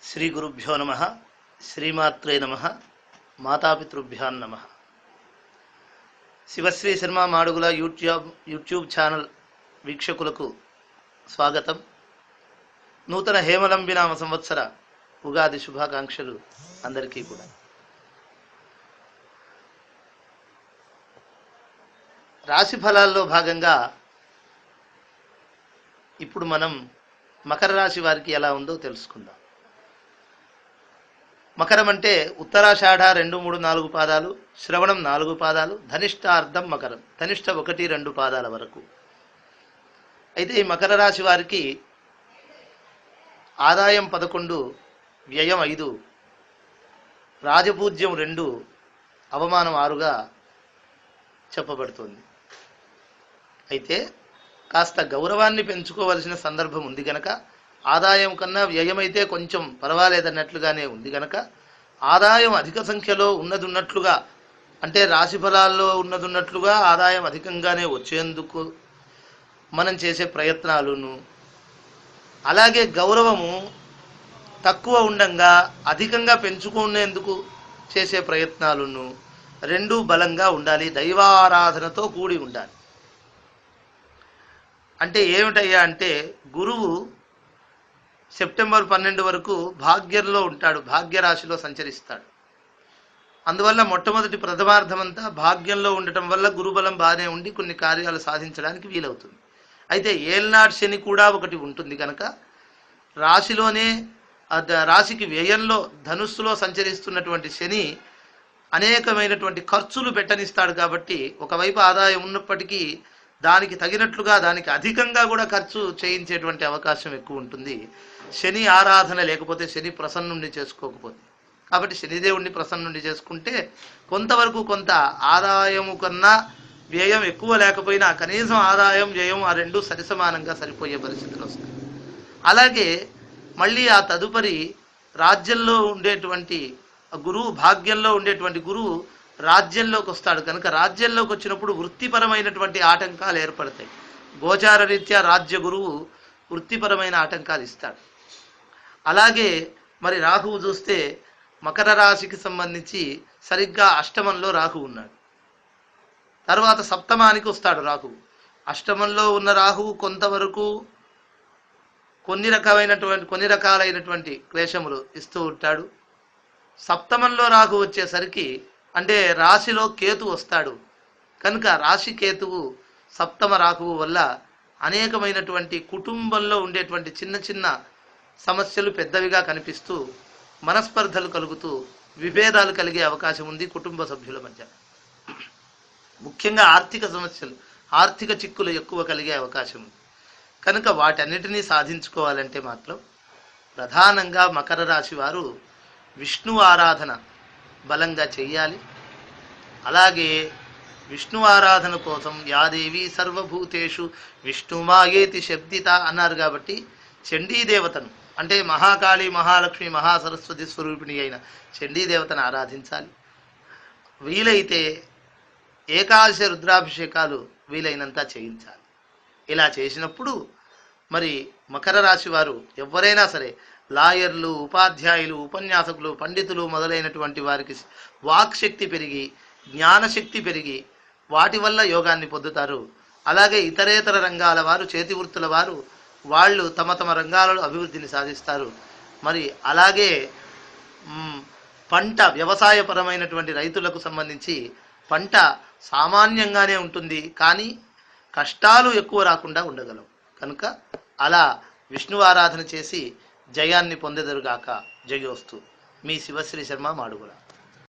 శ్రీ గురుభ్యో నమ. శ్రీమాత్రే నమ. మాతాపితృభ్యాన్ నమ. శివశ్రీ శర్మ మాడుగుల యూట్యూబ్ ఛానల్ వీక్షకులకు స్వాగతం. నూతన హేమలంబినామ సంవత్సర ఉగాది శుభాకాంక్షలు అందరికీ కూడా. రాశి ఫలాల్లో భాగంగా ఇప్పుడు మనం మకర రాశి వారికి ఎలా ఉందో తెలుసుకుందాం. మకరం అంటే ఉత్తరాషాఢ 2, 3, 4 పాదాలు, శ్రవణం 4 పాదాలు, ధనిష్ట అర్ధం మకరం, ధనిష్ట 1, 2 పాదాల వరకు. అయితే ఈ మకర రాశి వారికి ఆదాయం 11, వ్యయం 5, రాజపూజ్యం 2, అవమానం 6గా చెప్పబడుతుంది. అయితే కాస్త గౌరవాన్ని పెంచుకోవలసిన సందర్భం ఉంది కనుక ఆదాయం కన్నా వ్యయం అయితే కొంచెం పర్వాలేదన్నట్లుగానే ఉంది కనుక ఆదాయం అధిక సంఖ్యలో ఉన్నట్లుగా, అంటే రాశి ఫలాల్లో ఉన్నట్లుగా ఆదాయం అధికంగానే వచ్చేందుకు మనం చేసే ప్రయత్నాలను, అలాగే గౌరవము తక్కువ ఉండంగా అధికంగా పెంచుకునేందుకు చేసే ప్రయత్నాలను రెండూ బలంగా ఉండాలి, దైవారాధనతో కూడి ఉండాలి. అంటే ఏమిటయ్యా అంటే, గురువు సెప్టెంబర్ 12 వరకు భాగ్యంలో ఉంటాడు, భాగ్యరాశిలో సంచరిస్తాడు. అందువల్ల మొట్టమొదటి ప్రథమార్థమంతా భాగ్యంలో ఉండటం వల్ల గురుబలం బాగానే ఉండి కొన్ని కార్యాలు సాధించడానికి వీలవుతుంది. అయితే ఏల్నాడు శని కూడా ఒకటి ఉంటుంది కనుక రాశిలోనే రాశికి వ్యయంలో ధనుస్సులో సంచరిస్తున్నటువంటి శని అనేకమైనటువంటి ఖర్చులు పెట్టనిస్తాడు. కాబట్టి ఒకవైపు ఆదాయం ఉన్నప్పటికీ దానికి తగినట్లుగా, దానికి అధికంగా కూడా ఖర్చు చేయించేటువంటి అవకాశం ఎక్కువ ఉంటుంది శని ఆరాధన లేకపోతే, శని ప్రసన్నుండి చేసుకోకపోతే. కాబట్టి శనిదేవుడిని ప్రసన్నుండి చేసుకుంటే కొంతవరకు కొంత ఆదాయము కన్నా వ్యయం ఎక్కువ లేకపోయినా కనీసం ఆదాయం వ్యయం ఆ రెండు సరిసమానంగా సరిపోయే పరిస్థితులు వస్తాయి. అలాగే మళ్ళీ ఆ తదుపరి రాజ్యంలో ఉండేటువంటి గురువు, భాగ్యంలో ఉండేటువంటి గురువు రాజ్యంలోకి వస్తాడు కనుక రాజ్యంలోకి వచ్చినప్పుడు వృత్తిపరమైనటువంటి ఆటంకాలు ఏర్పడతాయి. గోచార రీత్యా రాజ్య గురువు వృత్తిపరమైన ఆటంకాలు ఇస్తాడు. అలాగే మరి రాహువు చూస్తే మకర రాశికి సంబంధించి సరిగ్గా అష్టమంలో రాహువు ఉన్నాడు. తర్వాత సప్తమానికి వస్తాడు రాహువు. అష్టమంలో ఉన్న రాహువు కొంతవరకు కొన్ని రకాలైనటువంటి క్లేశములు ఇస్తూ ఉంటాడు. సప్తమంలో రాహువు వచ్చేసరికి, అంటే రాశిలో కేతు వస్తాడు కనుక రాశి కేతువు సప్తమ రాహువు వల్ల అనేకమైనటువంటి కుటుంబంలో ఉండేటువంటి చిన్న చిన్న సమస్యలు పెద్దవిగా కనిపిస్తూ మనస్పర్ధలు కలుగుతూ విభేదాలు కలిగే అవకాశం ఉంది కుటుంబ సభ్యుల మధ్య. ముఖ్యంగా ఆర్థిక సమస్యలు, ఆర్థిక చిక్కులు ఎక్కువ కలిగే అవకాశం ఉంది కనుక వాటన్నిటినీ సాధించుకోవాలంటే మాత్రం ప్రధానంగా మకర రాశి వారు విష్ణు ఆరాధన బలంగా చెయ్యాలి. అలాగే విష్ణు ఆరాధన కోసం యాదేవి సర్వభూతేషు విష్ణుమాయేతి శబ్దిత అన్నారు కాబట్టి చండీదేవతను, అంటే మహాకాళి, మహాలక్ష్మి, మహాసరస్వతి స్వరూపిణి అయిన చండీదేవతను ఆరాధించాలి. వీలైతే ఏకాదశ రుద్రాభిషేకాలు వీలైనంత చేయించాలి. ఇలా చేసినప్పుడు మరి మకర రాశి వారు ఎవరైనా సరే, లాయర్లు, ఉపాధ్యాయులు, ఉపన్యాసకులు, పండితులు మొదలైనటువంటి వారికి వాక్శక్తి పెరిగి, జ్ఞానశక్తి పెరిగి వాటి వల్ల యోగాన్ని పొందుతారు. అలాగే ఇతరేతర రంగాల వారు, చేతి వృత్తుల వారు, వాళ్ళు తమ తమ రంగాలలో అభివృద్ధిని సాధిస్తారు. మరి అలాగే పంట, వ్యవసాయపరమైనటువంటి రైతులకు సంబంధించి పంట సామాన్యంగానే ఉంటుంది కానీ కష్టాలు ఎక్కువ రాకుండా ఉండగలవు కనుక అలా విష్ణు ఆరాధన చేసి జయాన్ని పొందెదరుగాక. జయోస్తు. మీ శివశ్రీ శర్మ మాడుగుల.